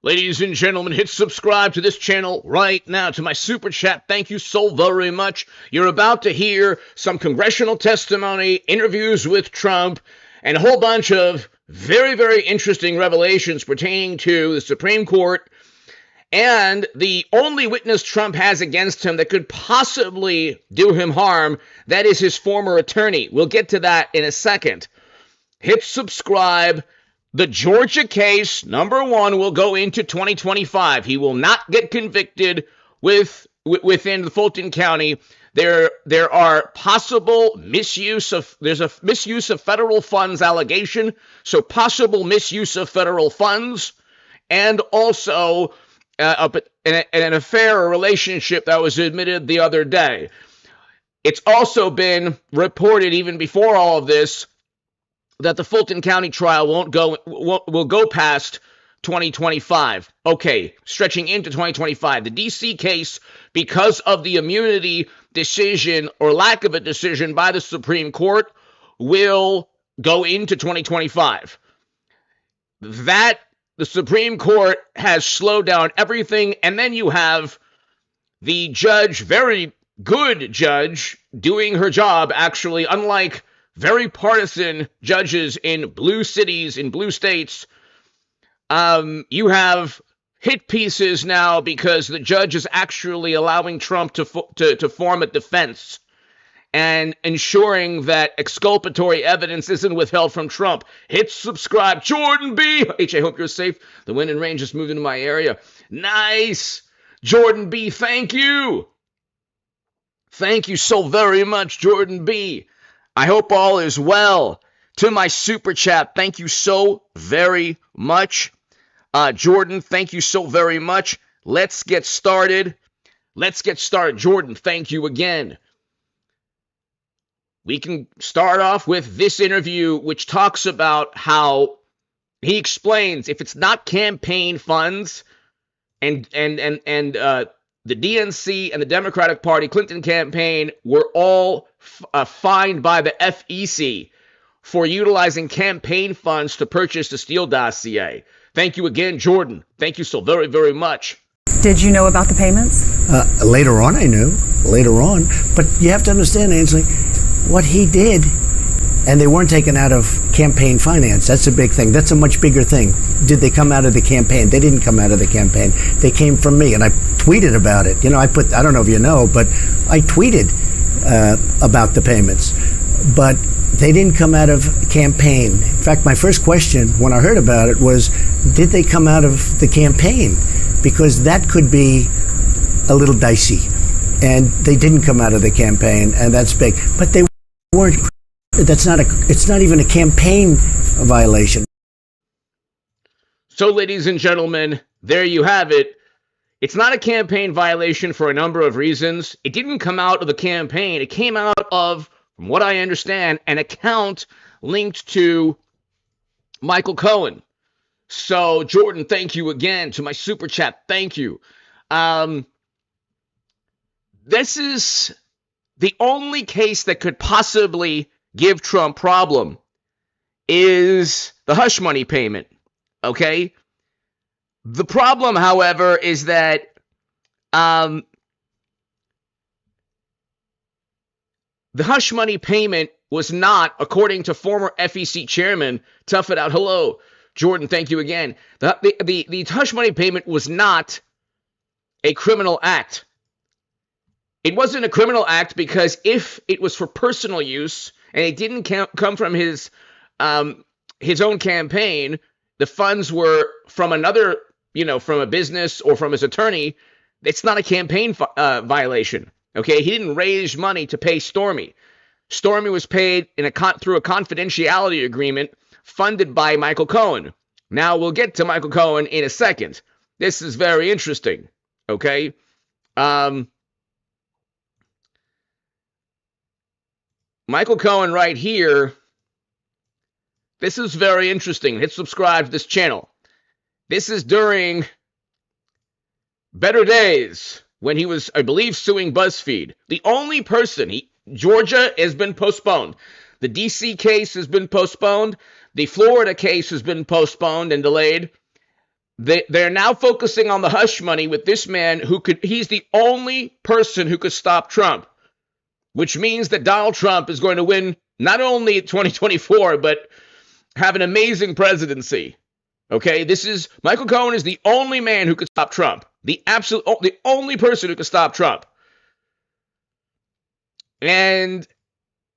Ladies and gentlemen, hit subscribe to this channel right now. To my super chat, thank you so very much. You're about to hear some congressional testimony, interviews with Trump, and a whole bunch of very, very interesting revelations pertaining to the Supreme Court and the only witness Trump has against him that could possibly do him harm. That is his former attorney. We'll get to that in a second. Hit subscribe. The Georgia case, number one, will go into 2025. He will not get convicted within the Fulton County. There are possible misuse of, there's a misuse of federal funds allegation, so possible misuse of federal funds, and also an affair or relationship that was admitted the other day. It's also been reported, even before all of this, that the Fulton County trial will go past 2025. Okay, stretching into 2025. The D.C. case, because of the immunity decision or lack of a decision by the Supreme Court, will go into 2025. That the Supreme Court has slowed down everything, and then you have the judge, very good judge, doing her job, actually, unlike very partisan judges in blue cities, in blue states. You have hit pieces now because the judge is actually allowing Trump to form a defense and ensuring that exculpatory evidence isn't withheld from Trump. Hit subscribe. Jordan B. H, I hope you're safe. The wind and rain just moved into my area. Nice. Jordan B, thank you. Thank you so very much, Jordan B. I hope all is well. To my super chat, thank you so very much. Jordan, thank you so very much. Let's get started. Jordan, thank you again. We can start off with this interview, which talks about how he explains if it's not campaign funds and the DNC and the Democratic Party Clinton campaign were all fined by the FEC for utilizing campaign funds to purchase the Steele dossier. Thank you again, Jordan. Thank you so very, very much. Did you know about the payments? Later on, I knew. Later on. But you have to understand, Ainsley, what he did, and they weren't taken out of campaign finance. That's a big thing. That's a much bigger thing. Did they come out of the campaign? They didn't come out of the campaign. They came from me, and I tweeted about it. You know, I don't know if you know, but I tweeted about the payments. But they didn't come out of campaign. In fact, my first question when I heard about it was, did they come out of the campaign? Because that could be a little dicey. And they didn't come out of the campaign, and that's big. But they weren't. It's not even a campaign violation. So, ladies and gentlemen, there you have it. It's not a campaign violation for a number of reasons. It didn't come out of the campaign. It came out of, from what I understand, an account linked to Michael Cohen. So, Jordan, thank you again. To my super chat, thank you. This is the only case that could possibly give Trump problem is the hush money payment, okay? The problem, however, is that the hush money payment was not, according to former FEC chairman, Tough It Out. Hello, Jordan, thank you again. The hush money payment was not a criminal act. It wasn't a criminal act because if it was for personal use and it didn't come from his own campaign, the funds were from another, from a business or from his attorney, it's not a campaign violation. Okay, he didn't raise money to pay Stormy. Stormy was paid through a confidentiality agreement funded by Michael Cohen. Now we'll get to Michael Cohen in a second. This is very interesting. Okay. Michael Cohen right here, this is very interesting. Hit subscribe to this channel. This is during better days when he was, I believe, suing BuzzFeed. The only person, Georgia has been postponed. The D.C. case has been postponed. The Florida case has been postponed and delayed. They're now focusing on the hush money with this man he's the only person who could stop Trump, which means that Donald Trump is going to win not only 2024, but have an amazing presidency. Okay, Michael Cohen is the only man who could stop Trump. The only person who could stop Trump. And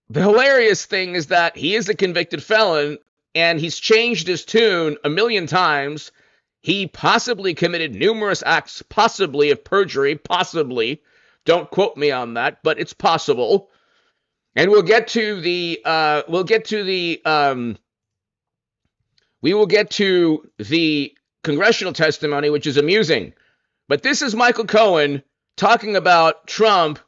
the hilarious thing is that he is a convicted felon, and he's changed his tune a million times. He possibly committed numerous acts, possibly of perjury, possibly. Don't quote me on that, but it's possible. And we will get to the congressional testimony, which is amusing. But this is Michael Cohen talking about Trump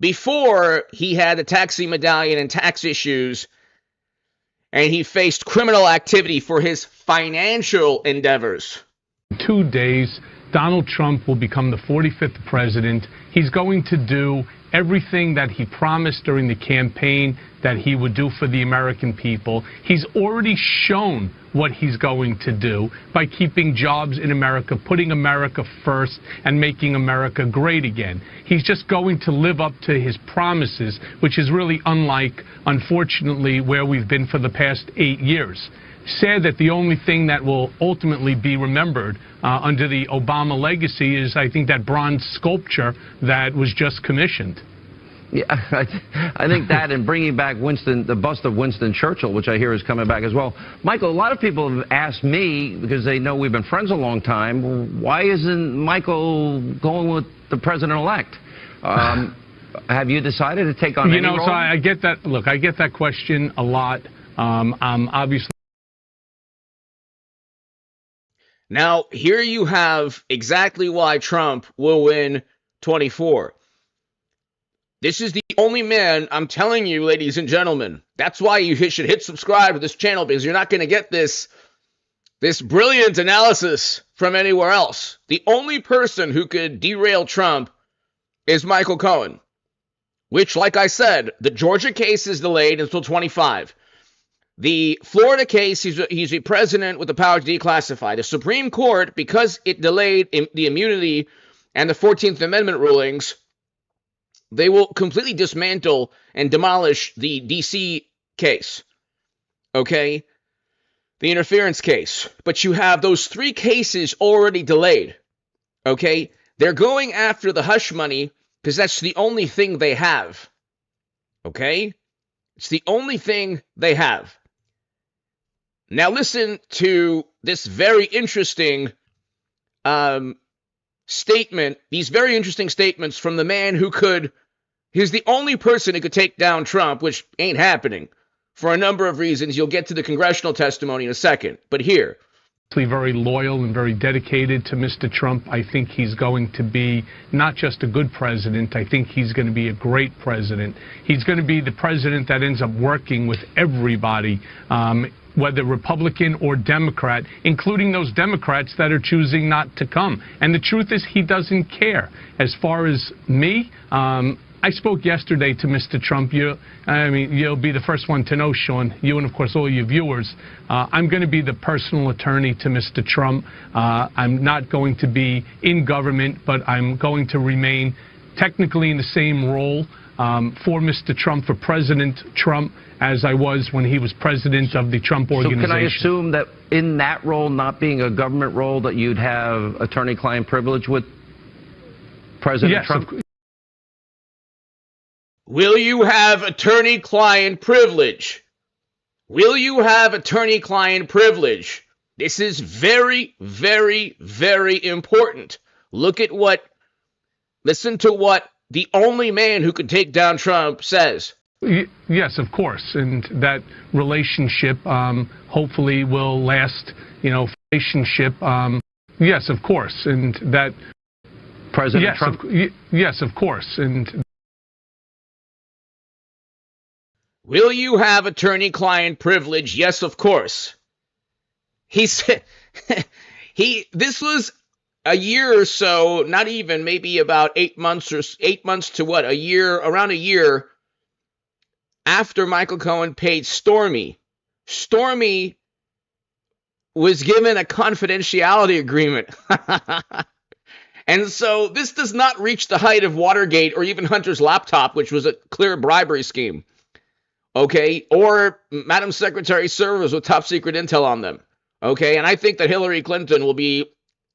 before he had the taxi medallion and tax issues, and he faced criminal activity for his financial endeavors. 2 days, Donald Trump will become the 45th president. He's going to do everything that he promised during the campaign that he would do for the American people. He's already shown what he's going to do by keeping jobs in America, putting America first, and making America great again. He's just going to live up to his promises, which is really unlike, unfortunately, where we've been for the past 8 years. Said that the only thing that will ultimately be remembered under the Obama legacy is, I think, that bronze sculpture that was just commissioned. Yeah, I think that, and bringing back the bust of Winston Churchill, which I hear is coming back as well. Michael, a lot of people have asked me, because they know we've been friends a long time, why isn't Michael going with the president-elect? Have you decided to take on any role? So I get that. Look, I get that question a lot. Obviously. Now, here you have exactly why Trump will win 24. This is the only man, I'm telling you, ladies and gentlemen. That's why you should hit subscribe to this channel, because you're not going to get this brilliant analysis from anywhere else. The only person who could derail Trump is Michael Cohen, which, like I said, the Georgia case is delayed until 25. The Florida case, he's a president with the power to declassify. The Supreme Court, because it delayed the immunity and the 14th Amendment rulings, they will completely dismantle and demolish the D.C. case, okay? The interference case. But you have those 3 cases already delayed, okay? They're going after the hush money because that's the only thing they have, okay? It's the only thing they have. Now listen to this very interesting statement, these very interesting statements from the man he's the only person who could take down Trump, which ain't happening for a number of reasons. You'll get to the congressional testimony in a second, but here. Very loyal and very dedicated to Mr. Trump. I think he's going to be not just a good president, I think he's going to be a great president. He's going to be the president that ends up working with everybody, whether Republican or Democrat, including those Democrats that are choosing not to come. And the truth is, he doesn't care. As far as me, I spoke yesterday to Mr. Trump. You'll be the first one to know, Sean, you and, of course, all your viewers. I'm going to be the personal attorney to Mr. Trump. I'm not going to be in government, but I'm going to remain technically in the same role for Mr. Trump, for President Trump, as I was when he was president of the Trump Organization. So can I assume that in that role, not being a government role, that you'd have attorney-client privilege with President Trump? Will you have attorney-client privilege? Will you have attorney-client privilege? This is very, very, very important. Listen to what the only man who could take down Trump says. Yes, of course. And that relationship hopefully will last, relationship. Yes, of course. And that President Trump? Yes, of course. And will you have attorney-client privilege? Yes, of course. He said, this was a year or so, not even, maybe about 8 months to what, around a year after Michael Cohen paid Stormy. Stormy was given a confidentiality agreement. And so this does not reach the height of Watergate or even Hunter's laptop, which was a clear bribery scheme. Okay, or Madam Secretary servers with top secret intel on them. Okay, and I think that Hillary Clinton will be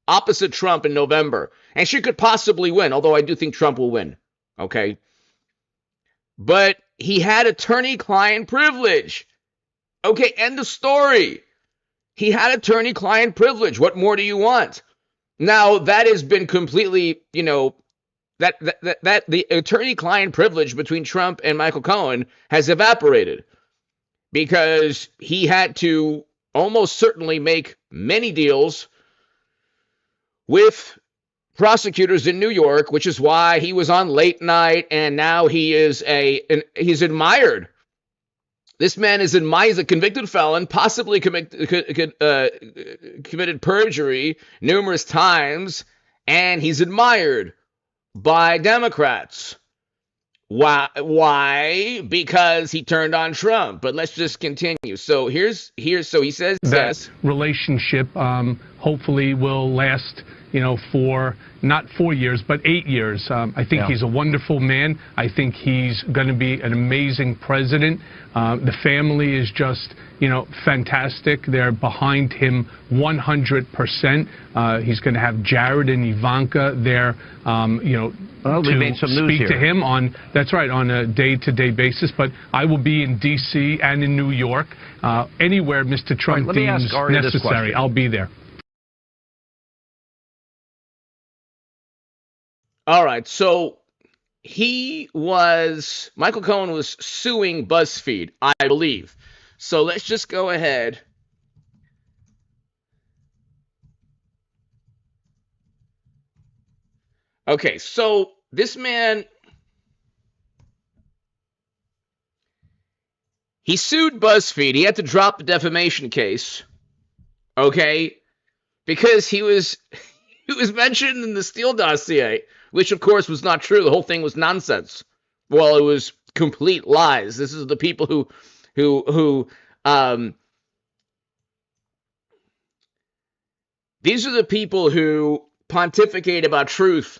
opposite Trump in November, and she could possibly win, although I do think Trump will win. Okay, but he had attorney-client privilege. Okay, end of story. He had attorney-client privilege. What more do you want? Now, that has been completely, that the attorney-client privilege between Trump and Michael Cohen has evaporated because he had to almost certainly make many deals with prosecutors in New York, which is why he was on late night, and now he's admired. This man is admired. He's a convicted felon, possibly committed perjury numerous times, and he's admired by Democrats. Why? Because he turned on Trump. But let's just continue. So so he says that relationship hopefully will last, for not 4 years, but 8 years. I think he's a wonderful man. I think he's going to be an amazing president. The family is just, fantastic. They're behind him 100%. He's going to have Jared and Ivanka there, we made some news speak here. to him on, that's right, on a day-to-day basis. But I will be in D.C. and in New York. Anywhere Mr. Trump deems necessary, I'll be there. All right, so Michael Cohen was suing BuzzFeed, I believe. So let's just go ahead. Okay, so this man, he sued BuzzFeed. He had to drop the defamation case, okay, because he was mentioned in the Steele dossier, which of course was not true. The whole thing was nonsense. Well, it was complete lies. This is the people who these are the people who pontificate about truth.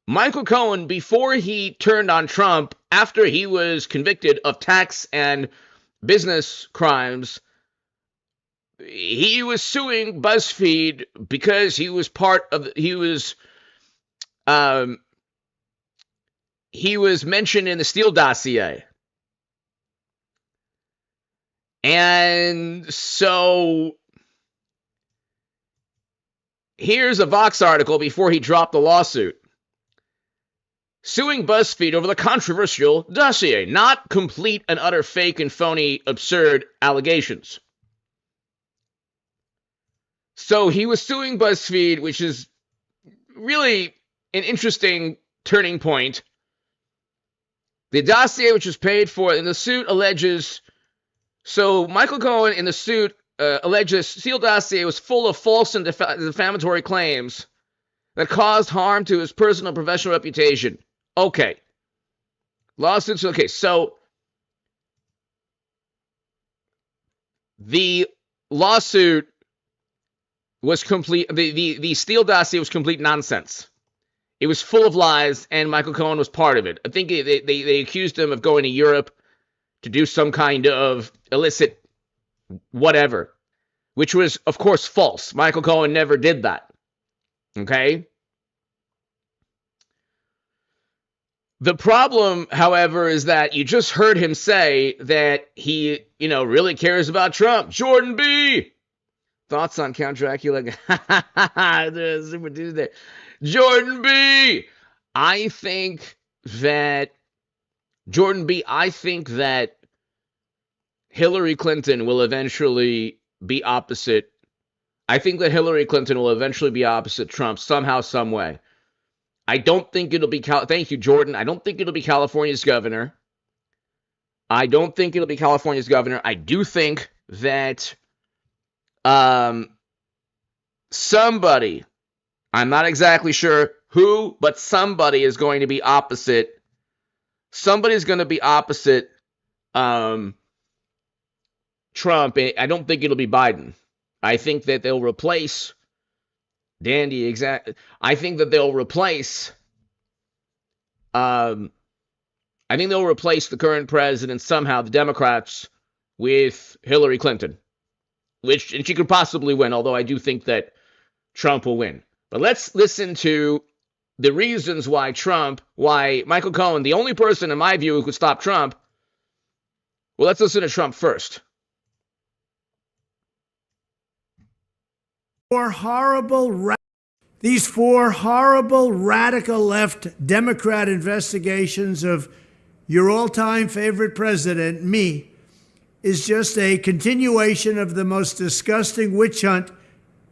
Michael Cohen, before he turned on Trump, after he was convicted of tax and business crimes, he was suing BuzzFeed because he was mentioned in the Steele dossier. And so here's a Vox article before he dropped the lawsuit. Suing BuzzFeed over the controversial dossier, not complete and utter fake and phony, absurd allegations. So he was suing BuzzFeed, which is really an interesting turning point. The dossier, which was paid for in the suit, alleges... So Michael Cohen in the suit alleges Steele dossier was full of false and defamatory claims that caused harm to his personal and professional reputation. Okay. Lawsuits, okay, so the lawsuit was complete, the Steele dossier was complete nonsense. It was full of lies, and Michael Cohen was part of it. I think they accused him of going to Europe to do some kind of illicit whatever, which was, of course, false. Michael Cohen never did that. Okay? The problem, however, is that you just heard him say that he, really cares about Trump. Jordan B. Thoughts on Count Dracula? Super Tuesday. Jordan B. I think that Hillary Clinton will eventually be opposite. I think that Hillary Clinton will eventually be opposite Trump somehow, some way. I don't think it'll be, thank you, Jordan. I don't think it'll be California's governor. I do think that somebody, I'm not exactly sure who, but somebody is going to be opposite. Somebody's going to be opposite Trump. I don't think it'll be Biden. I think that they'll replace Dandy. Exactly. I think that they'll replace. I think they'll replace the current president somehow, the Democrats, with Hillary Clinton, and she could possibly win. Although I do think that Trump will win. But let's listen to the reasons why Michael Cohen, the only person in my view who could stop Trump. Well, let's listen to Trump first. These four horrible radical left Democrat investigations of your all-time favorite president, me, is just a continuation of the most disgusting witch hunt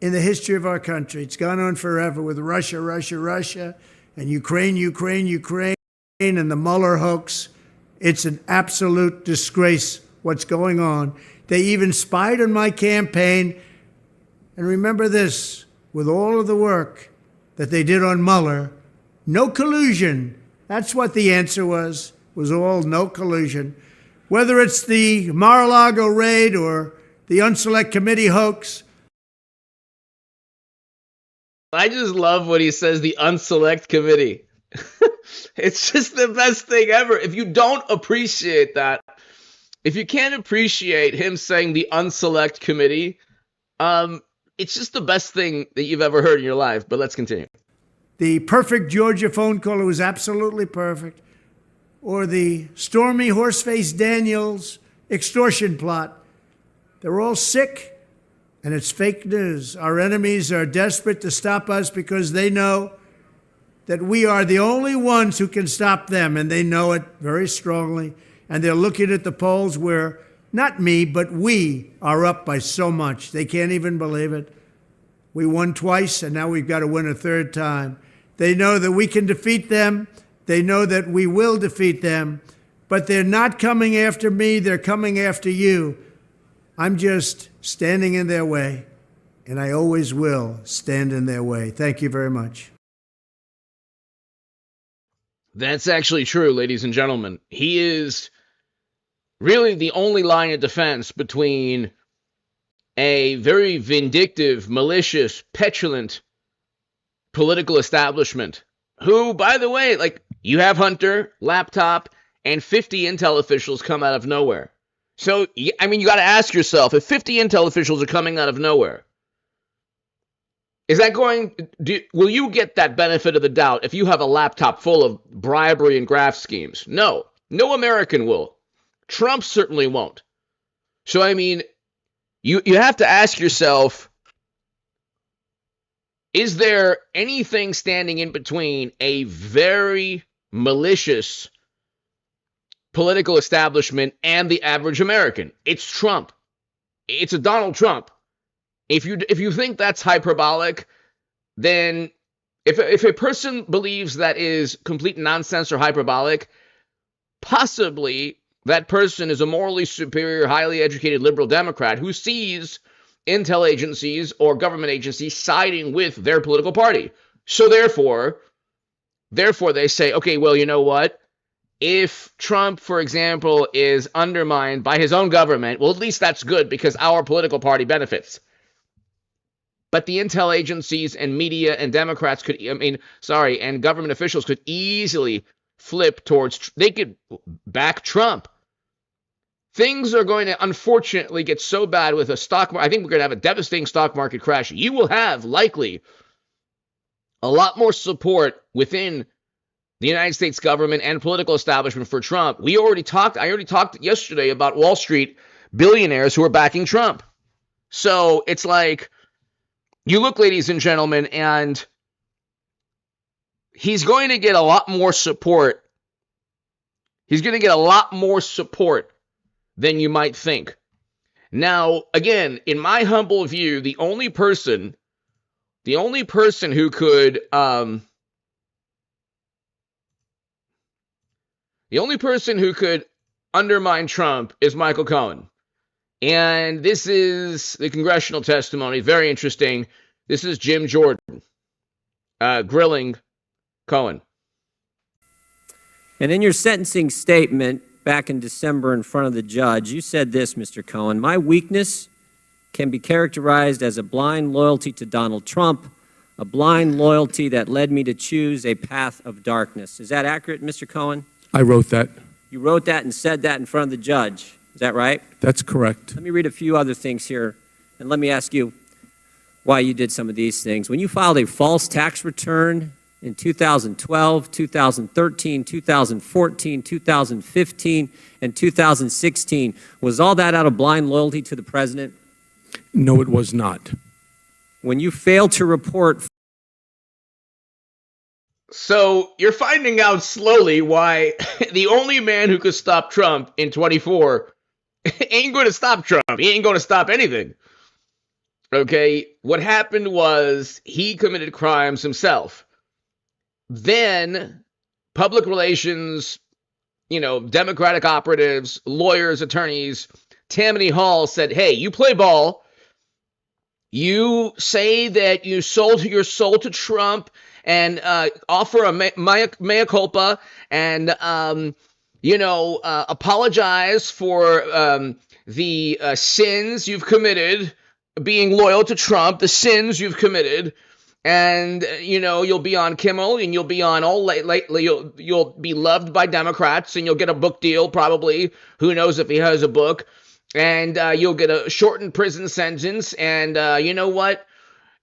in the history of our country. It's gone on forever with Russia, and Ukraine, and the Mueller hoax. It's an absolute disgrace what's going on. They even spied on my campaign. And remember this, with all of the work that they did on Mueller, no collusion. That's what the answer was all no collusion. Whether it's the Mar-a-Lago raid or the Unselect Committee hoax. I just love when he says the Unselect Committee. It's just the best thing ever. If you don't appreciate that, if you can't appreciate him saying the Unselect Committee, it's just the best thing that you've ever heard in your life. But let's continue. The perfect Georgia phone call, it was absolutely perfect. Or the Stormy Horseface Daniels extortion plot. They're all sick, and it's fake news. Our enemies are desperate to stop us because they know that we are the only ones who can stop them, and they know it very strongly. And they're looking at the polls where, not me, but we are up by so much. They can't even believe it. We won twice, and now we've got to win a third time. They know that we can defeat them. They know that we will defeat them. But they're not coming after me. They're coming after you. I'm just standing in their way, and I always will stand in their way. Thank you very much. That's actually true, ladies and gentlemen. He is really the only line of defense between a very vindictive, malicious, petulant political establishment who, by the way, like, you have Hunter, laptop, and 50 intel officials come out of nowhere. So, I mean, you got to ask yourself, if 50 intel officials are coming out of nowhere, will you get that benefit of the doubt if you have a laptop full of bribery and graft schemes? No. No American will. Trump certainly won't. So, I mean, you have to ask yourself, is there anything standing in between a very malicious political establishment and the average American? It's Trump. It's a Donald Trump. If you think that's hyperbolic, then if a person believes that is complete nonsense or hyperbolic, possibly that person is a morally superior, highly educated liberal Democrat who sees intel agencies or government agencies siding with their political party. So therefore they say, okay, well, you know what? If Trump, for example, is undermined by his own government, well, at least that's good because our political party benefits. But the intel agencies and media and Democrats and government officials could easily flip towards, they could back Trump. Things are going to unfortunately get so bad with a stock market. I think we're going to have a devastating stock market crash. You will have likely a lot more support within the United States government and political establishment for Trump. I already talked yesterday about Wall Street billionaires who are backing Trump. So it's like, you look, ladies and gentlemen, and he's going to get a lot more support. He's going to get a lot more support than you might think. Now, again, in my humble view, the only person who could undermine Trump is Michael Cohen. And this is the congressional testimony. Very interesting. This is Jim Jordan grilling Cohen. And in your sentencing statement back in December in front of the judge, you said this, Mr. Cohen: my weakness can be characterized as a blind loyalty to Donald Trump, a blind loyalty that led me to choose a path of darkness. Is that accurate, Mr. Cohen? I wrote that. You wrote that and said that in front of the judge. Is that right? That's correct. Let me read a few other things here, and let me ask you why you did some of these things. When you filed a false tax return in 2012, 2013, 2014, 2015, and 2016, was all that out of blind loyalty to the president? No, it was not. When you failed to report... So you're finding out slowly why the only man who could stop Trump in 24 ain't going to stop Trump. He ain't going to stop anything. Okay, what happened was he committed crimes himself. Then public relations, Democratic operatives, lawyers, attorneys, Tammany Hall said, hey, you play ball. You say that you sold your soul to Trump and offer a mea culpa and, apologize for the sins you've committed, being loyal to Trump, the sins you've committed. And, you'll be on Kimmel and you'll be on all lately. You'll be loved by Democrats and you'll get a book deal, probably. Who knows if he has a book. And you'll get a shortened prison sentence. And you know what?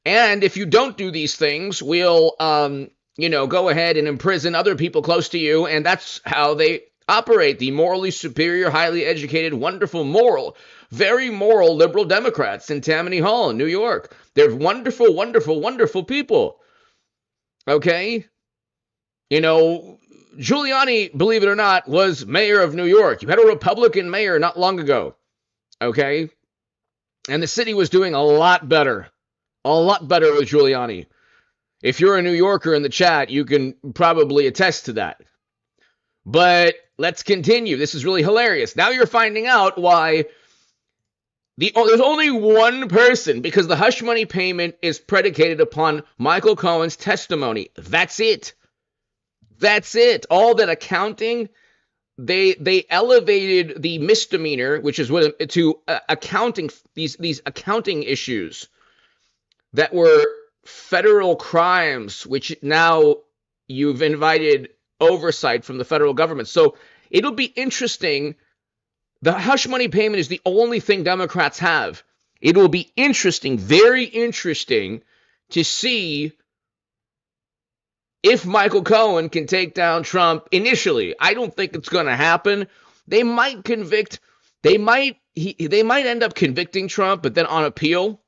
And if you don't do these things, we'll, go ahead and imprison other people close to you. And that's how they operate. The morally superior, highly educated, wonderful, very moral liberal Democrats in Tammany Hall in New York. They're wonderful, wonderful, wonderful people. Okay? Giuliani, believe it or not, was mayor of New York. You had a Republican mayor not long ago. Okay? And the city was doing a lot better with Giuliani. If you're a New Yorker in the chat, you can probably attest to that. But let's continue. This is really hilarious. Now you're finding out why there's only one person, because the hush money payment is predicated upon Michael Cohen's testimony. That's it. That's it. All that accounting, they elevated the misdemeanor, which is what to accounting, these accounting issues that were federal crimes, which now you've invited oversight from the federal government. So it'll be interesting. The hush money payment is the only thing Democrats have. It will be interesting, very interesting, to see if Michael Cohen can take down Trump initially. I don't think it's going to happen. They might convict. They might end up convicting Trump, but then on appeal,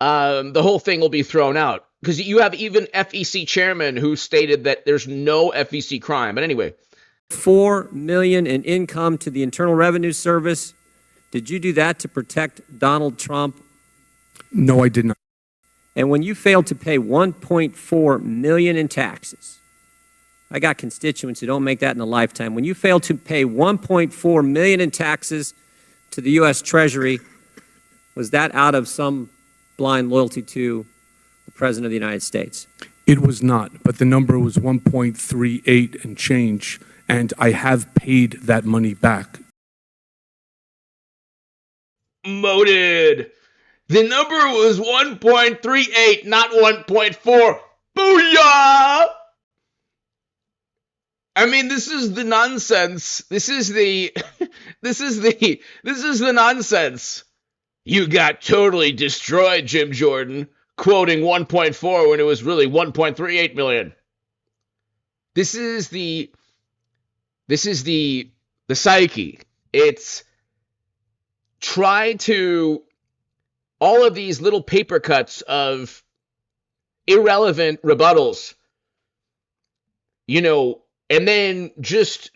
the whole thing will be thrown out. Because you have even FEC chairman who stated that there's no FEC crime. But anyway. $4 million in income to the Internal Revenue Service. Did you do that to protect Donald Trump? No, I did not. And when you failed to pay $1.4 million in taxes, I got constituents who don't make that in a lifetime. When you failed to pay $1.4 million in taxes to the U.S. Treasury, was that out of some blind loyalty to the President of the United States? It was not, but the number was 1.38 and change, and I have paid that money back. Moted. The number was 1.38, not 1.4. Booyah! I mean, this is the nonsense. This is the nonsense. You got totally destroyed, Jim Jordan, quoting 1.4 when it was really 1.38 million. This is the psyche. It's try to all of these little paper cuts of irrelevant rebuttals, and then just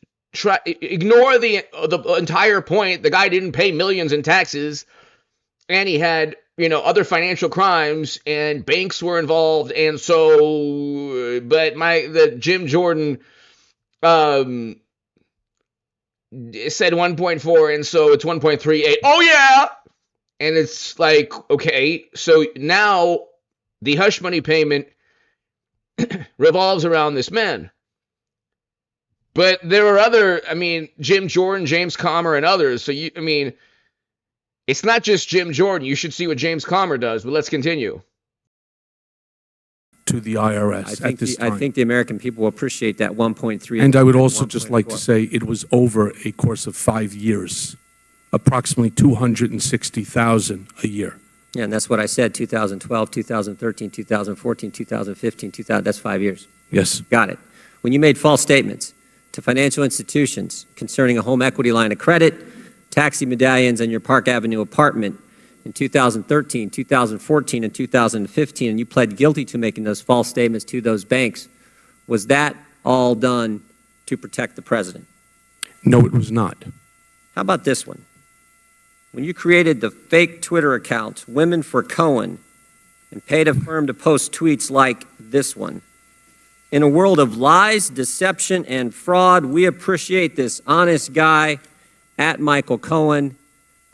ignore the entire point. The guy didn't pay millions in taxes, and he had, other financial crimes, and banks were involved, and so, but the Jim Jordan said 1.4, and so it's 1.38. Oh yeah! And it's like, okay, so now the hush money payment revolves around this man. But there are other, Jim Jordan, James Comer, and others. So, It's not just Jim Jordan. You should see what James Comer does, but let's continue. To the IRS at this time. I think the American people will appreciate that 1.3. And I would also just like to say it was over a course of 5 years, approximately $260,000 a year. Yeah, and that's what I said, 2012, 2013, 2014, 2015, 2000, that's 5 years. Yes. Got it. When you made false statements to financial institutions concerning a home equity line of credit, taxi medallions, and your Park Avenue apartment in 2013, 2014, and 2015, and you pled guilty to making those false statements to those banks, was that all done to protect the president? No, it was not. How about this one? When you created the fake Twitter account, Women for Cohen, and paid a firm to post tweets like this one, in a world of lies, deception, and fraud, we appreciate this honest guy at Michael Cohen,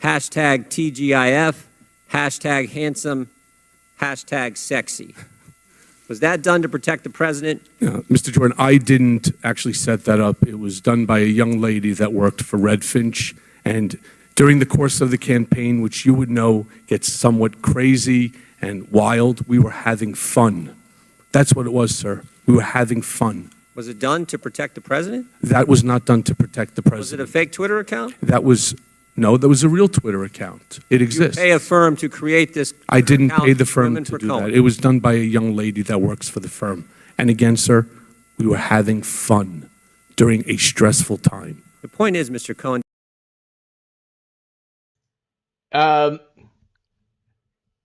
hashtag TGIF, hashtag handsome, hashtag sexy. Was that done to protect the president? Mr. Jordan, I didn't actually set that up. It was done by a young lady that worked for Red Finch. And during the course of the campaign, which you would know gets somewhat crazy and wild, we were having fun. That's what it was, sir. We were having fun. Was it done to protect the president? That was not done to protect the president. Was it a fake Twitter account? No, that was a real Twitter account. It exists. You pay a firm to create this I didn't account, pay the firm Women to for do Cohen. that. It was done by a young lady that works for the firm. And again, sir, we were having fun during a stressful time. The point is, Mr. Cohen.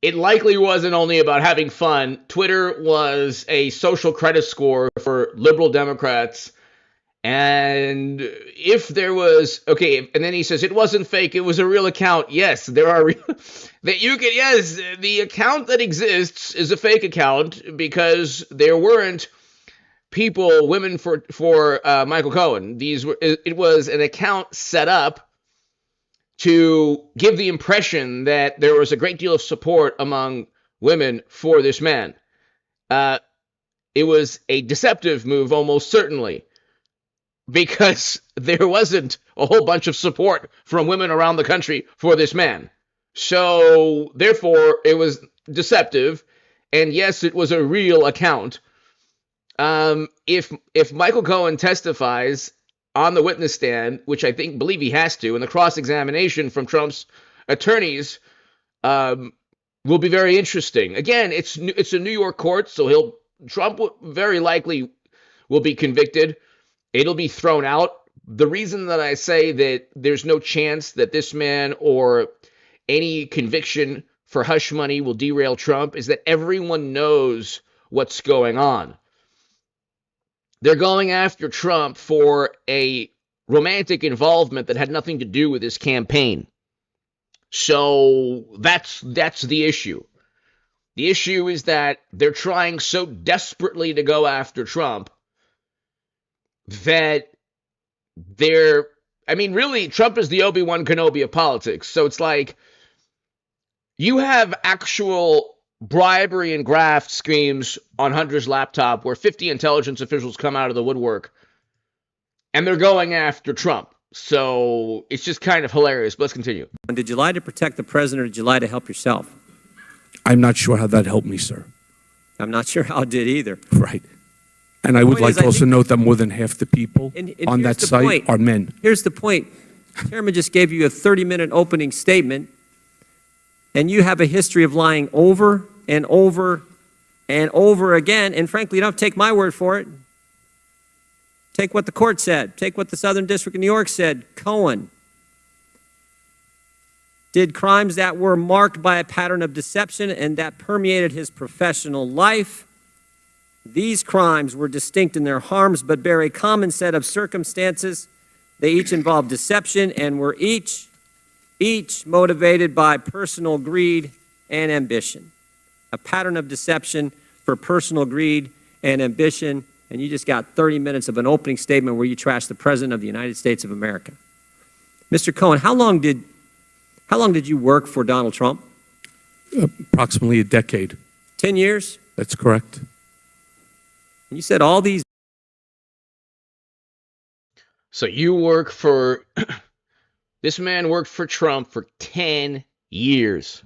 It likely wasn't only about having fun. Twitter was a social credit score for liberal Democrats. And if there was, okay, and then he says it wasn't fake, it was a real account. Yes, there are real, that you can, yes, the account that exists is a fake account because there weren't people, women for Michael Cohen. It was an account set up to give the impression that there was a great deal of support among women for this man. It was a deceptive move, almost certainly, because there wasn't a whole bunch of support from women around the country for this man. So, therefore, it was deceptive, and yes, it was a real account. If Michael Cohen testifies on the witness stand, which I believe he has to, and the cross-examination from Trump's attorneys will be very interesting. Again, it's a New York court, so Trump very likely will be convicted. It'll be thrown out. The reason that I say that there's no chance that this man or any conviction for hush money will derail Trump is that everyone knows what's going on. They're going after Trump for a romantic involvement that had nothing to do with his campaign. So that's the issue. The issue is that they're trying so desperately to go after Trump that really, Trump is the Obi-Wan Kenobi of politics. So it's like you have actual bribery and graft schemes on Hunter's laptop where 50 intelligence officials come out of the woodwork and they're going after Trump. So it's just kind of hilarious. But let's continue. Did you lie to protect the president or did you lie to help yourself? I'm not sure how that helped me, sir. I'm not sure how it did either. Right. And I would like to also note that more than half the people on that site are men. Here's the point. The chairman just gave you a 30-minute opening statement, and you have a history of lying over and over and over again. And frankly, you don't have to take my word for it. Take what the court said. Take what the Southern District of New York said. Cohen did crimes that were marked by a pattern of deception and that permeated his professional life. These crimes were distinct in their harms, but bear a common set of circumstances. They each involved deception and were each motivated by personal greed and ambition. A pattern of deception for personal greed and ambition, and you just got 30 minutes of an opening statement where you trashed the President of the United States of America. Mr. Cohen, how long did you work for Donald Trump? Approximately a decade. 10 years? That's correct. And you said all these. So you work for, this man worked for Trump for 10 years.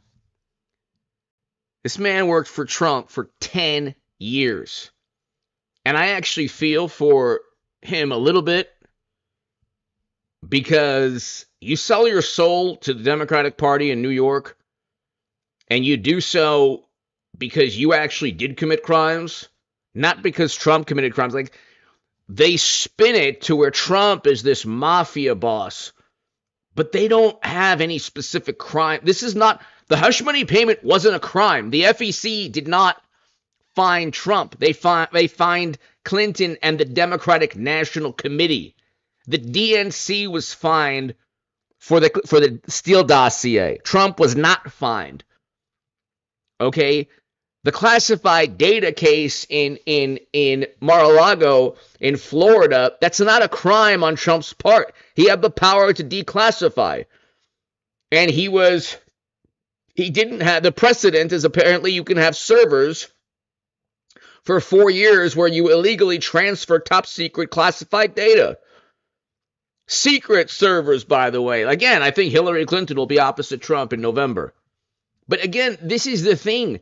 This man worked for Trump for 10 years. And I actually feel for him a little bit, because you sell your soul to the Democratic Party in New York, and you do so because you actually did commit crimes, not because Trump committed crimes. Like, they spin it to where Trump is this mafia boss, but they don't have any specific crime. This is not, the hush money payment wasn't a crime. The FEC did not find Trump. They fined Clinton and the Democratic National Committee. The DNC was fined for the Steele dossier. Trump was not fined. Okay? The classified data case in Mar-a-Lago in Florida, that's not a crime on Trump's part. He had the power to declassify. And he didn't have, the precedent is apparently you can have servers for 4 years where you illegally transfer top secret classified data. Secret servers, by the way. Again, I think Hillary Clinton will be opposite Trump in November. But again, this is the thing.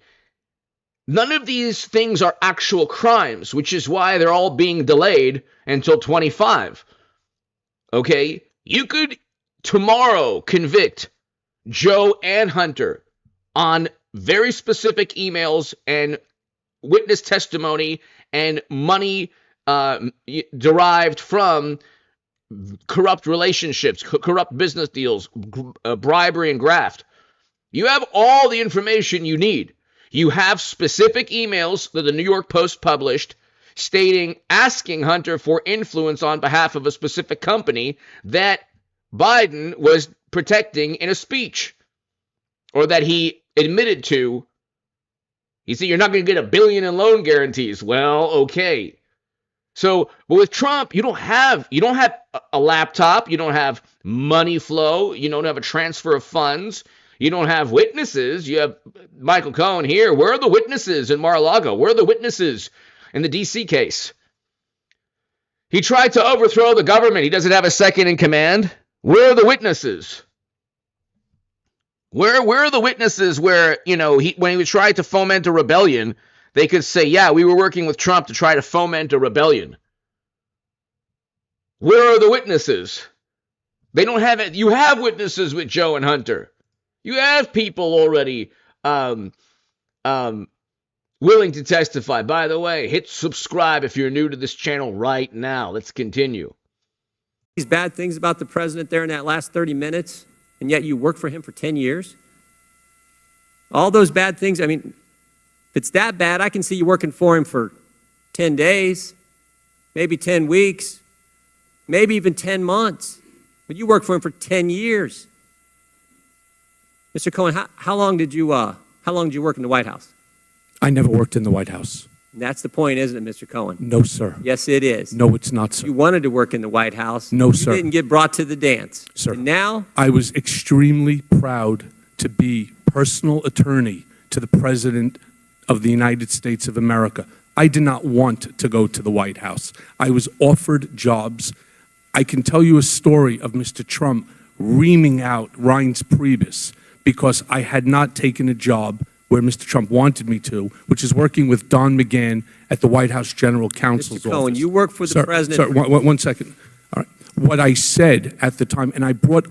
None of these things are actual crimes, which is why they're all being delayed until 25. Okay? You could tomorrow convict Joe and Hunter on very specific emails and witness testimony and money derived from corrupt relationships, corrupt business deals, bribery and graft. You have all the information you need. You have specific emails that the New York Post published asking Hunter for influence on behalf of a specific company that Biden was protecting in a speech, or that he admitted to. He said, you're not going to get $1 billion in loan guarantees. Well, okay. So, but with Trump, you don't have a laptop, you don't have money flow, you don't have a transfer of funds, you don't have witnesses. You have Michael Cohen here. Where are the witnesses in Mar-a-Lago? Where are the witnesses in the D.C. case? He tried to overthrow the government. He doesn't have a second in command. Where are the witnesses? Where are the witnesses where, when he tried to foment a rebellion, they could say, yeah, we were working with Trump to try to foment a rebellion. Where are the witnesses? They don't have it. You have witnesses with Joe and Hunter. You have people already willing to testify. By the way, hit subscribe if you're new to this channel right now. Let's continue. These bad things about the president there in that last 30 minutes, and yet you worked for him for 10 years? All those bad things, I mean, if it's that bad, I can see you working for him for 10 days, maybe 10 weeks, maybe even 10 months. But you worked for him for 10 years. Mr. Cohen, how long did you work in the White House? I never worked in the White House. And that's the point, isn't it, Mr. Cohen? No, sir. Yes, it is. No, it's not, sir. You wanted to work in the White House. No, sir. You didn't get brought to the dance. Sir. And now? I was extremely proud to be personal attorney to the President of the United States of America. I did not want to go to the White House. I was offered jobs. I can tell you a story of Mr. Trump reaming out Reince Priebus because I had not taken a job where Mr. Trump wanted me to, which is working with Don McGahn at the White House General Counsel's office. Mr. Cohen, you work for the president. Sir, one second. All right. What I said at the time, and I brought...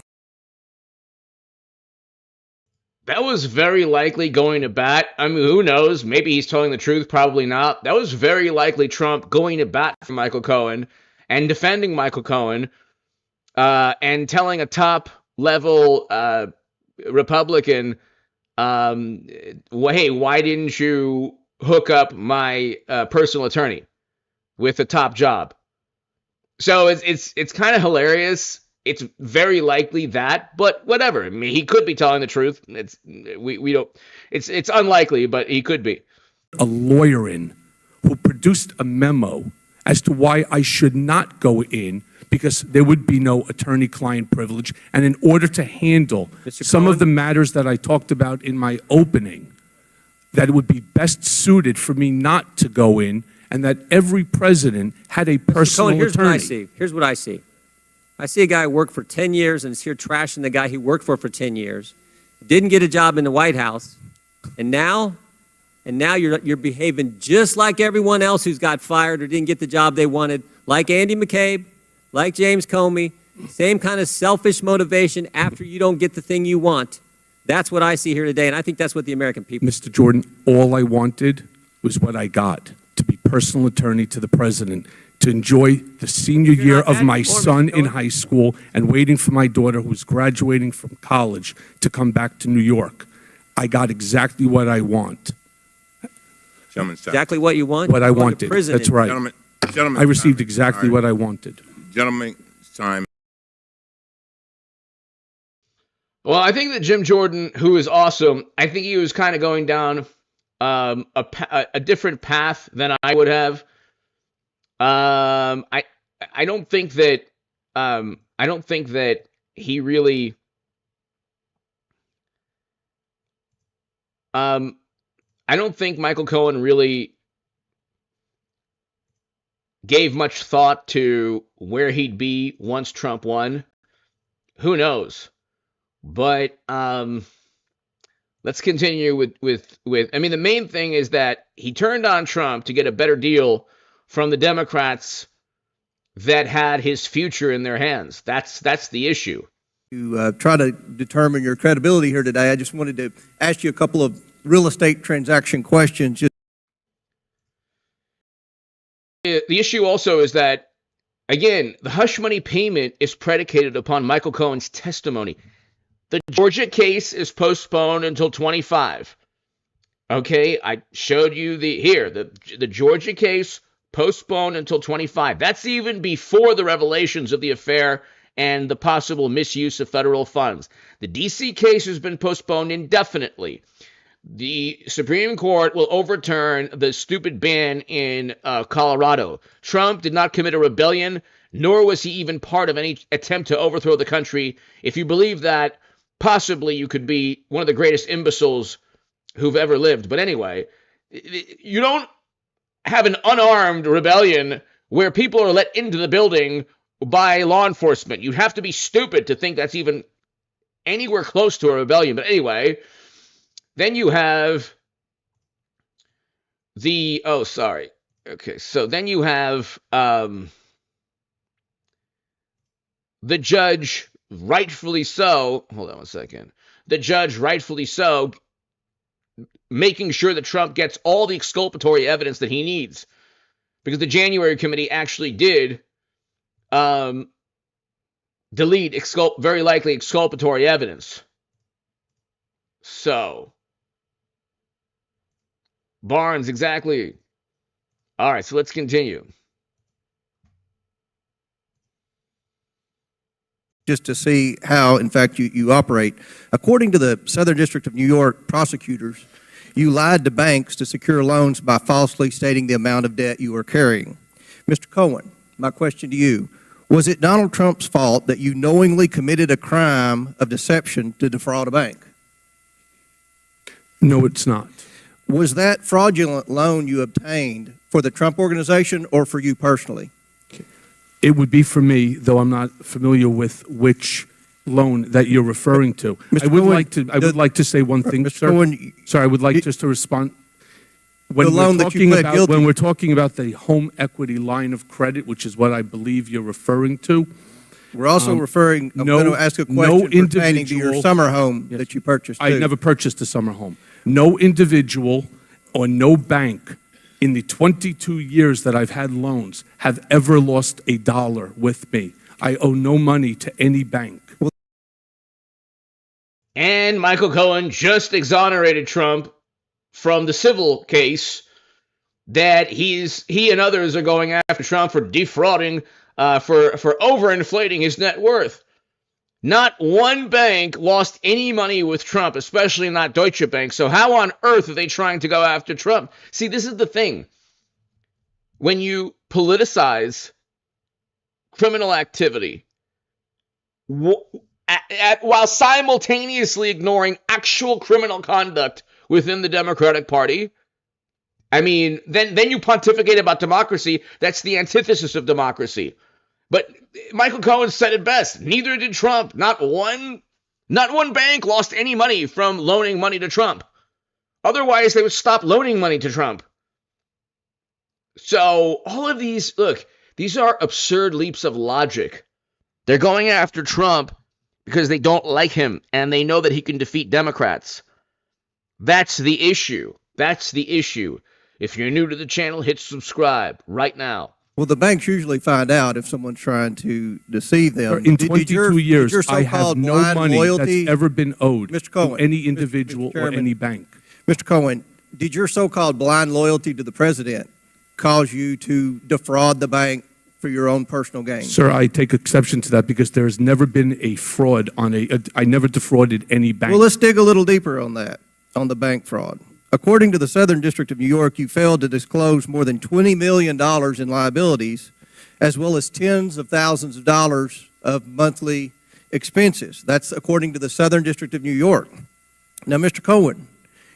That was very likely going to bat. I mean, who knows? Maybe he's telling the truth, probably not. That was very likely Trump going to bat for Michael Cohen and defending Michael Cohen and telling a top-level Republican, hey, why didn't you hook up my personal attorney with a top job? So it's kind of hilarious. It's very likely that, but whatever. I mean, he could be telling the truth. We don't. It's unlikely, but he could be. A lawyer in who produced a memo as to why I should not go in because there would be no attorney-client privilege, and in order to handle some of the matters that I talked about in my opening, that it would be best suited for me not to go in, and that every president had a personal attorney. Here's what I see. Here's what I see. I see a guy who worked for 10 years and is here trashing the guy he worked for 10 years. didn't get a job in the White House, and now you're behaving just like everyone else who's got fired or didn't get the job they wanted, like Andy McCabe, like James Comey, same kind of selfish motivation after you don't get the thing you want. That's what I see here today, and I think that's what the American people... Mr. Jordan, all I wanted was what I got, to be personal attorney to the president, to enjoy the senior year of my son in high school and waiting for my daughter who was graduating from college to come back to New York. I got exactly what I want. Gentleman's time. Exactly what you want? What I wanted. That's right. Gentlemen, I received exactly what I wanted. Gentlemen's time. Well, I think that Jim Jordan, who is awesome, I think he was kind of going down a different path than I would have. I don't think that he really I don't think Michael Cohen really gave much thought to where he'd be once Trump won. Who knows? But let's continue with I mean, the main thing is that he turned on Trump to get a better deal from the Democrats that had his future in their hands. That's the issue. To try to determine your credibility here today, I just wanted to ask you a couple of real estate transaction questions. The issue also is that, again, the hush money payment is predicated upon Michael Cohen's testimony. The Georgia case is postponed until 25. Okay, I showed you the Georgia case postponed until 25. That's even before the revelations of the affair and the possible misuse of federal funds. The D.C. case has been postponed indefinitely. The Supreme Court will overturn the stupid ban in Colorado. Trump did not commit a rebellion, nor was he even part of any attempt to overthrow the country. If you believe that, possibly you could be one of the greatest imbeciles who've ever lived. But anyway, you don't have an unarmed rebellion where people are let into the building by law enforcement. You'd have to be stupid to think that's even anywhere close to a rebellion. But anyway, then you have the, then you have the judge, rightfully so, hold on one second, the judge, rightfully so, making sure that Trump gets all the exculpatory evidence that he needs. Because the January committee actually did delete very likely exculpatory evidence. So, Barnes, exactly. All right, so let's continue. Just to see how, in fact, you operate. According to the Southern District of New York prosecutors, you lied to banks to secure loans by falsely stating the amount of debt you were carrying. Mr. Cohen, my question to you, was it Donald Trump's fault that you knowingly committed a crime of deception to defraud a bank? No, it's not. Was that fraudulent loan you obtained for the Trump organization or for you personally? It would be for me, though I'm not familiar with which loan that you're referring to. I would like to say one thing, sir. Sorry, I would like just to respond. When we're talking about the home equity line of credit, which is what I believe you're referring to. We're also referring, I'm going to ask a question pertaining to your summer home that you purchased. I never purchased a summer home. No individual or no bank in the 22 years that I've had loans have ever lost a dollar with me. I owe no money to any bank. And Michael Cohen just exonerated Trump from the civil case that he and others are going after Trump for defrauding, for overinflating his net worth. Not one bank lost any money with Trump, especially not Deutsche Bank. So how on earth are they trying to go after Trump? See, this is the thing. When you politicize criminal activity while simultaneously ignoring actual criminal conduct within the Democratic Party, I mean, then you pontificate about democracy. That's the antithesis of democracy. But Michael Cohen said it best. Neither did Trump. Not one Not one bank lost any money from loaning money to Trump. Otherwise, they would stop loaning money to Trump. So all of these, look, these are absurd leaps of logic. They're going after Trump because they don't like him and they know that he can defeat Democrats. That's the issue. That's the issue. If you're new to the channel, hit subscribe right now. Well, the banks usually find out if someone's trying to deceive them. In 22 years, I have no money loyalty, that's ever been owed Mr. Cohen, to any individual or any bank. Mr. Cohen, did your so-called blind loyalty to the president cause you to defraud the bank for your own personal gain? Sir, I take exception to that because there has never been a fraud on I never defrauded any bank. Well, let's dig a little deeper on that, on the bank fraud. According to the Southern District of New York, you failed to disclose more than $20 million in liabilities, as well as tens of thousands of dollars of monthly expenses. That's according to the Southern District of New York. Now, Mr. Cohen,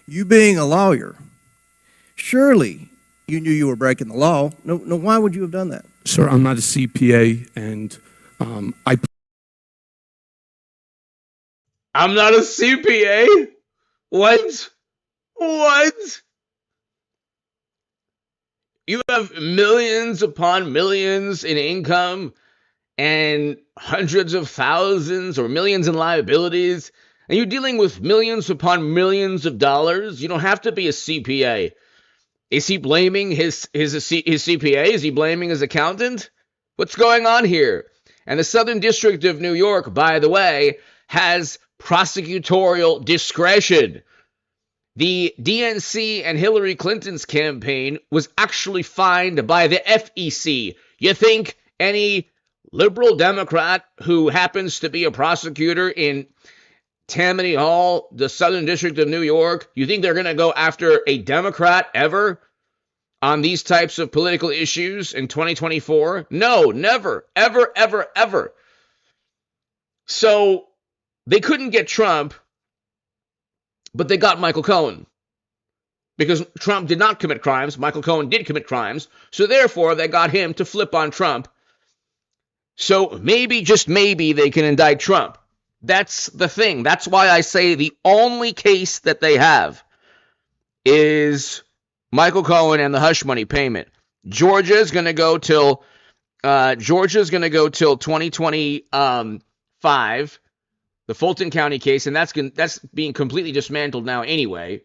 you being a lawyer, surely you knew you were breaking the law. No, why would you have done that? Sir, I'm not a CPA, and I'm not a CPA? What? What? You have millions upon millions in income and hundreds of thousands or millions in liabilities, and you're dealing with millions upon millions of dollars. You don't have to be a CPA. Is he blaming his CPA? Is he blaming his accountant? What's going on here? And the Southern District of New York, by the way, has prosecutorial discretion. The DNC and Hillary Clinton's campaign was actually fined by the FEC. You think any liberal Democrat who happens to be a prosecutor in Tammany Hall, the Southern District of New York, you think they're going to go after a Democrat ever on these types of political issues in 2024? No, never, ever, ever, ever. So they couldn't get Trump, but they got Michael Cohen. Because Trump did not commit crimes, Michael Cohen did commit crimes, so therefore they got him to flip on Trump. So maybe, just maybe, they can indict Trump. That's the thing. That's why I say the only case that they have is Michael Cohen and the hush money payment. Georgia's going to go till 2025. The Fulton County case, and that's being completely dismantled now anyway.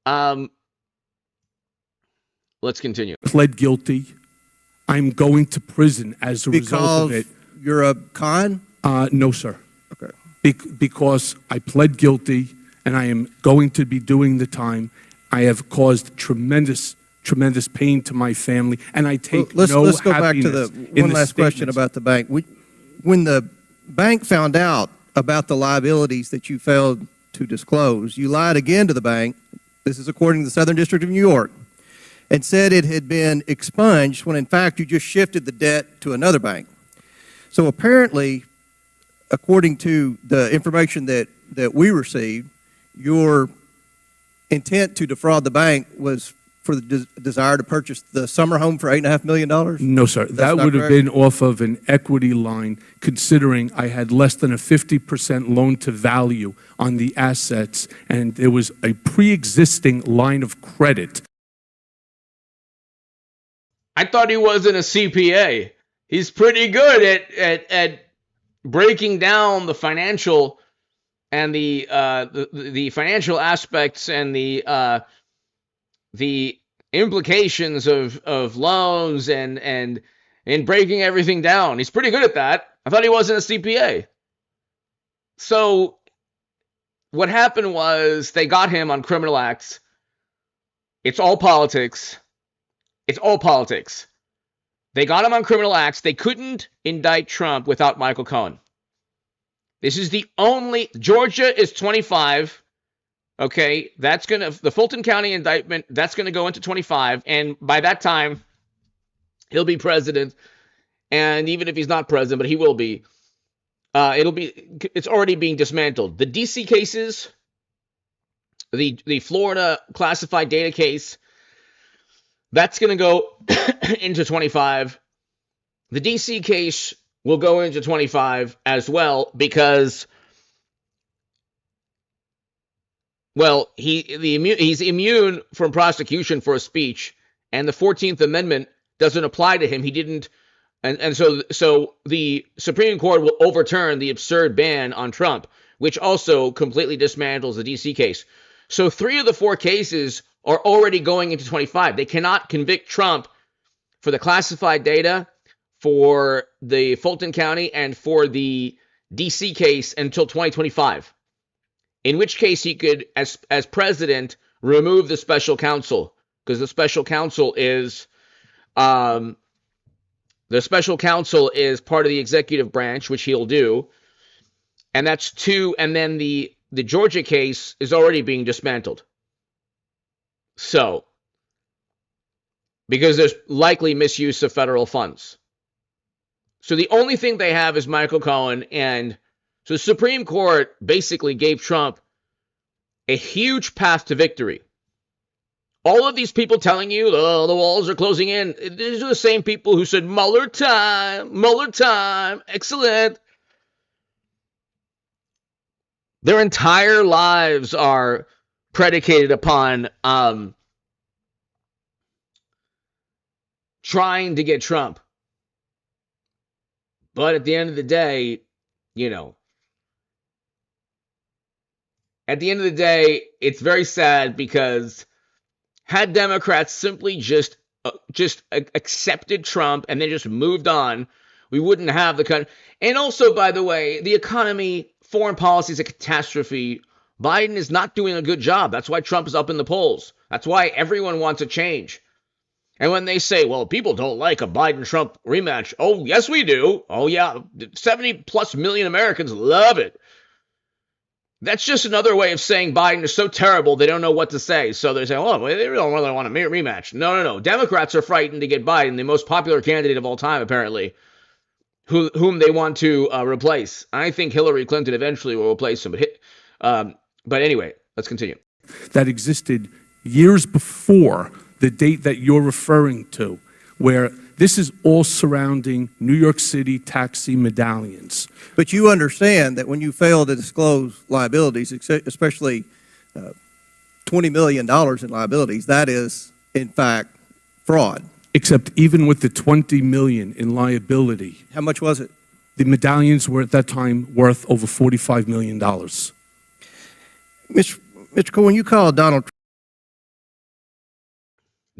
Let's continue. Pled guilty. I'm going to prison as a result of it. You're a con? No, sir. Okay. Because I pled guilty and I am going to be doing the time. I have caused tremendous pain to my family, and I take let's go back to the one last question about the bank. When the bank found out about the liabilities that you failed to disclose, you lied again to the bank. This is according to the Southern District of New York, and said it had been expunged when in fact you just shifted the debt to another bank. So apparently, according to the information that we received, your intent to defraud the bank was for the desire to purchase the summer home for $8.5 million? No, sir. That would have been off of an equity line, considering I had less than a 50% loan to value on the assets, and there was a pre-existing line of credit. I thought he wasn't a CPA. He's pretty good at breaking down the financial and the financial aspects and the implications of loans and breaking everything down. He's pretty good at that. I thought he wasn't a CPA. So what happened was they got him on criminal acts. It's all politics. It's all politics. They got him on criminal acts. They couldn't indict Trump without Michael Cohen. This is the only... Georgia is 25. Okay, that's going to... The Fulton County indictment, that's going to go into 25. And by that time, he'll be president. And even if he's not president, but he will be, it's already being dismantled. The D.C. cases, the Florida classified data case, that's going to go into 25. The D.C. case will go into 25 as well, because Well, he's immune from prosecution for a speech, and the 14th Amendment doesn't apply to him. He didn't, and so the Supreme Court will overturn the absurd ban on Trump, which also completely dismantles the D.C. case. So 3 of the 4 cases are already going into 25. They cannot convict Trump for the classified data, for the Fulton County, and for the D.C. case until 2025. In which case he could, as president, remove the special counsel, because the special counsel is part of the executive branch, which he'll do, and that's 2. And then the Georgia case is already being dismantled. So, because there's likely misuse of federal funds. So the only thing they have is Michael Cohen, and so the Supreme Court basically gave Trump a huge path to victory. All of these people telling you, oh, the walls are closing in, these are the same people who said, Mueller time, excellent. Their entire lives are predicated upon trying to get Trump. But at the end of the day, it's very sad, because had Democrats simply just accepted Trump and then just moved on, we wouldn't have the country. And also, by the way, the economy, foreign policy is a catastrophe. Biden is not doing a good job. That's why Trump is up in the polls. That's why everyone wants a change. And when they say, well, people don't like a Biden-Trump rematch. Oh, yes, we do. Oh, yeah. 70+ million Americans love it. That's just another way of saying Biden is so terrible they don't know what to say. So they say, oh, they really don't want a rematch. No. Democrats are frightened to get Biden, the most popular candidate of all time, apparently, whom they want to replace. I think Hillary Clinton eventually will replace him. But anyway, let's continue. That existed years before the date that you're referring to, where this is all surrounding New York City taxi medallions. But you understand that when you fail to disclose liabilities, especially $20 million in liabilities, that is, in fact, fraud. Except even with the $20 million in liability. How much was it? The medallions were at that time worth over $45 million. Mr. Cohen, you called Donald Trump.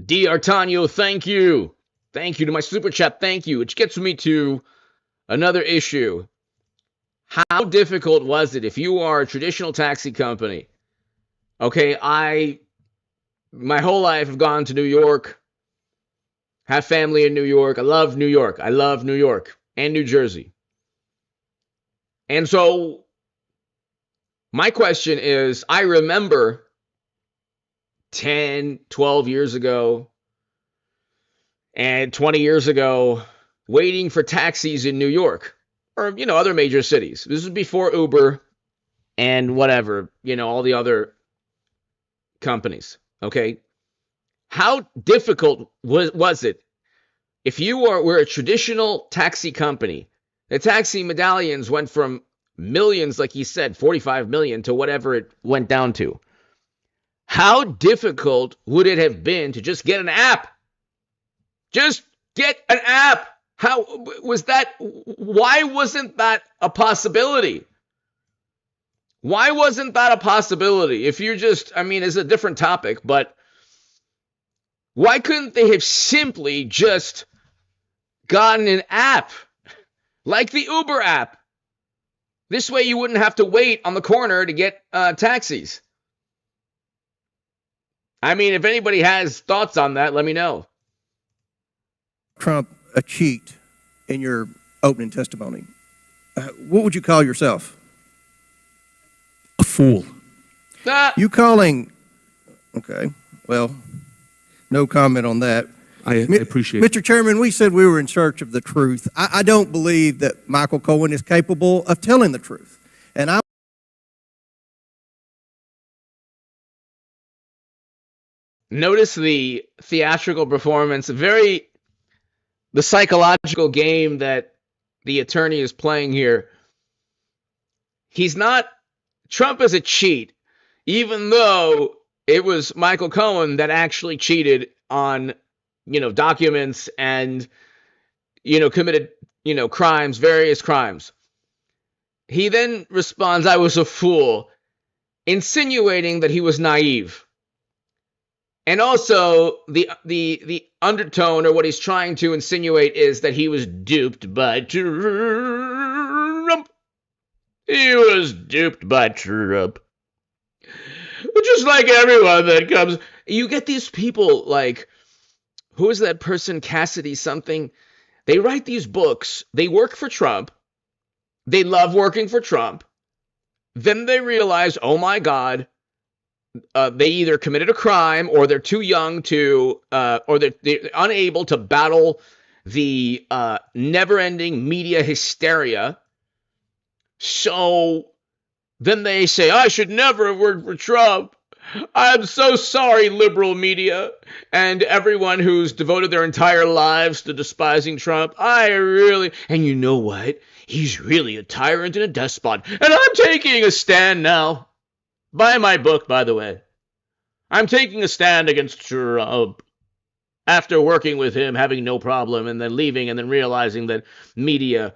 D'Artagnan, thank you. Thank you to my super chat. Thank you. Which gets me to another issue. How difficult was it if you are a traditional taxi company? Okay, my whole life have gone to New York, have family in New York. I love New York. I love New York and New Jersey. And so my question is, I remember 10, 12 years ago and 20 years ago waiting for taxis in New York or, other major cities. This was before Uber and whatever, all the other companies. Okay. How difficult was it if were a traditional taxi company? The taxi medallions went from millions, like he said, 45 million to whatever it went down to. How difficult would it have been to just get an app? Just get an app. How was that? Why wasn't that a possibility? Why wasn't that a possibility? If you're it's a different topic, but why couldn't they have simply just gotten an app like the Uber app? This way you wouldn't have to wait on the corner to get taxis. If anybody has thoughts on that, let me know. Trump a cheat in your opening testimony. What would you call yourself? A fool. You calling... Okay, well, no comment on that. I appreciate it. Mr. Chairman, we said we were in search of the truth. I don't believe that Michael Cohen is capable of telling the truth. And I notice the theatrical performance, the psychological game that the attorney is playing here. Trump is a cheat. even though it was Michael Cohen that actually cheated on, documents and, committed, crimes, various crimes. He then responds, I was a fool, insinuating that he was naive. And also, the undertone, or what he's trying to insinuate, is that he was duped by Trump. He was duped by Trump. Just like everyone that comes, you get these people like, who is that person, Cassidy something? They write these books, they work for Trump, they love working for Trump, then they realize, oh my God, they either committed a crime, or they're too young to, or they're unable to battle the never-ending media hysteria. So then they say, I should never have worked for Trump. I'm so sorry, liberal media, and everyone who's devoted their entire lives to despising Trump. And you know what? He's really a tyrant and a despot, and I'm taking a stand now. Buy my book, by the way. I'm taking a stand against Trump. After working with him, having no problem, and then leaving, and then realizing that media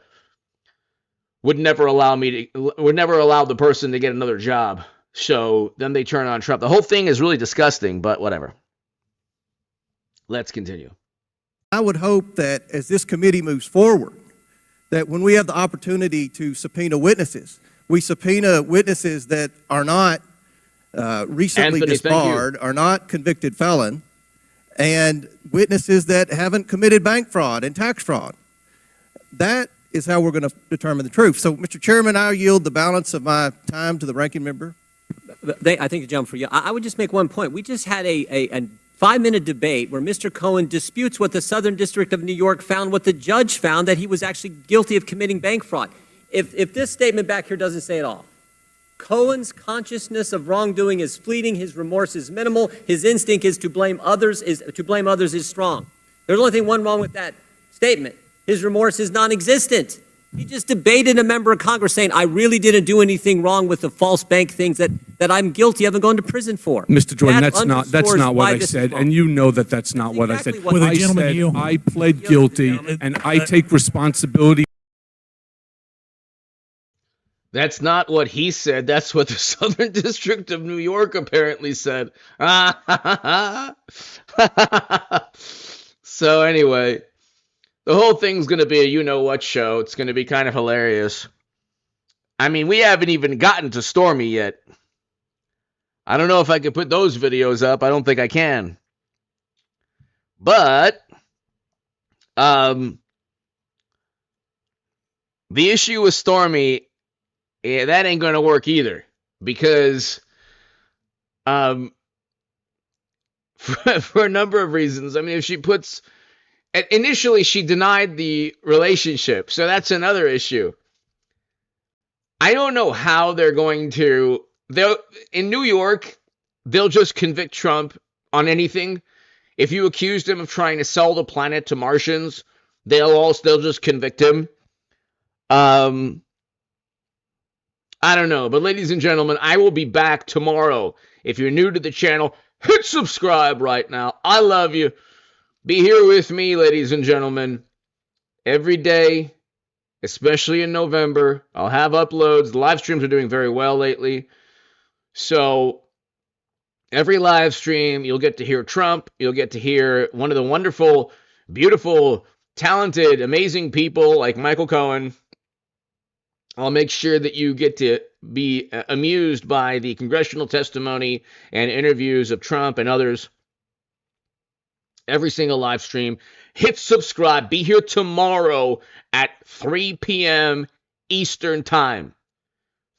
would never allow the person to get another job. So then they turn on Trump. The whole thing is really disgusting, but whatever. Let's continue. I would hope that as this committee moves forward, that when we have the opportunity to subpoena witnesses, we subpoena witnesses that are not recently disbarred, are not convicted felon, and witnesses that haven't committed bank fraud and tax fraud. That is how we're going to determine the truth. So, Mr. Chairman, I yield the balance of my time to the ranking member. I think the gentleman for you. I would just make one point. We just had a 5-minute debate where Mr. Cohen disputes what the Southern District of New York found, what the judge found, that he was actually guilty of committing bank fraud. If this statement back here doesn't say it all, Cohen's consciousness of wrongdoing is fleeting, his remorse is minimal, his instinct is to blame others is strong. There's only one wrong with that statement. His remorse is non-existent. He just debated a member of Congress saying, I really didn't do anything wrong with the false bank things that I'm guilty of and going to prison for. Mr. Jordan, that's not what I said, and you know that that's not what I said. I pled guilty, and I take responsibility. That's not what he said. That's what the Southern District of New York apparently said. So anyway, the whole thing's going to be a you-know-what show. It's going to be kind of hilarious. I mean, we haven't even gotten to Stormy yet. I don't know if I can put those videos up. I don't think I can. But the issue with Stormy, that ain't going to work either. Because for a number of reasons. I mean, if she puts... Initially, she denied the relationship, so that's another issue. I don't know how they're going to... In New York, they'll just convict Trump on anything. If you accused him of trying to sell the planet to Martians, they'll just convict him. I don't know, but ladies and gentlemen, I will be back tomorrow. If you're new to the channel, hit subscribe right now. I love you. Be here with me, ladies and gentlemen, every day, especially in November. I'll have uploads. The live streams are doing very well lately. So every live stream, you'll get to hear Trump. You'll get to hear one of the wonderful, beautiful, talented, amazing people like Michael Cohen. I'll make sure that you get to be amused by the congressional testimony and interviews of Trump and others. Every single live stream. Hit subscribe. Be here tomorrow at 3 p.m. Eastern Time.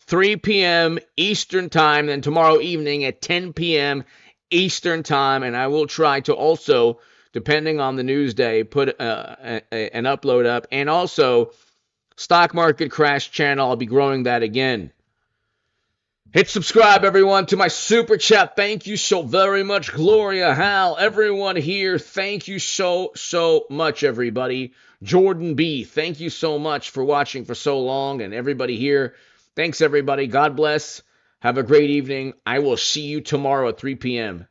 3 p.m. Eastern Time. Then tomorrow evening at 10 p.m. Eastern Time. And I will try to also, depending on the news day, put an upload up. And also, Stock Market Crash channel. I'll be growing that again. Hit subscribe, everyone, to my super chat. Thank you so very much, Gloria, Hal, everyone here. Thank you so much, everybody. Jordan B., thank you so much for watching for so long, and everybody here. Thanks, everybody. God bless. Have a great evening. I will see you tomorrow at 3 p.m.